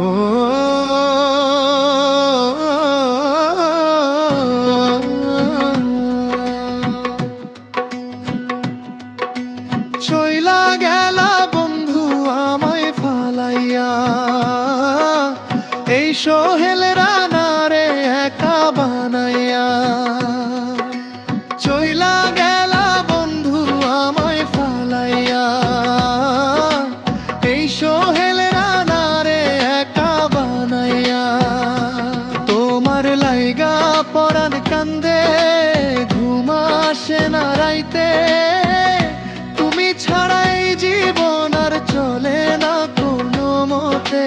ও চইলা গেলা বন্ধু আমায় ফালাইয়া, এই সোহেল রানারে একা বানাইয়া। চইলা গেলা বন্ধু আমায় ফালাইয়া, এই সোহেল রানারে একা বানাইয়া। তোমার লাইগা পরাণ কান্দে, ঘুম আসে না রাইতে, তুমি ছাড়াই জীবন আর চলে না কোনো মতে।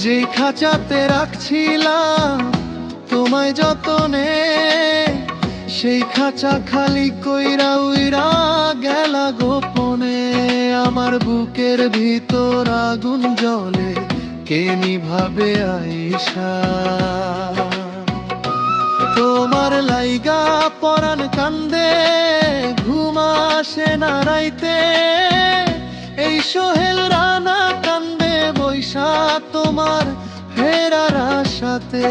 যেই খাঁচাতে রাখছিলাম তোমায় যতনে, সেই খাঁচা খালি কইরা উইরা গেলা গোপনে। আমার বুকের ভিতর আগুন জ্বলে, কে নিভাবে আইসা। তোমার লাইগা পরাণ কান্দে, ঘুম আসে না রাইতে, এই সোহেল রানা কান্দে বৈশা তোমার ফেরার আশাতে।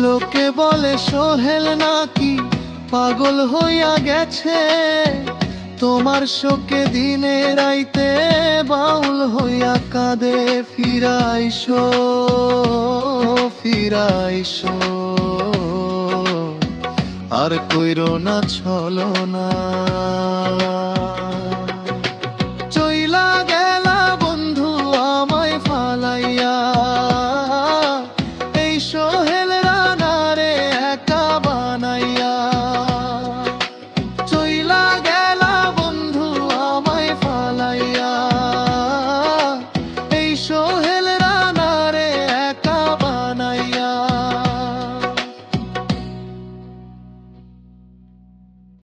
লোকে বলে সোহেল নাকি পাগল হইয়া গেছে, তোমার শোকে দিনে রাইতে বাউল হইয়া কাঁদে। ফিরাইশো ফিরাইশো, আর কইরো না ছলনা।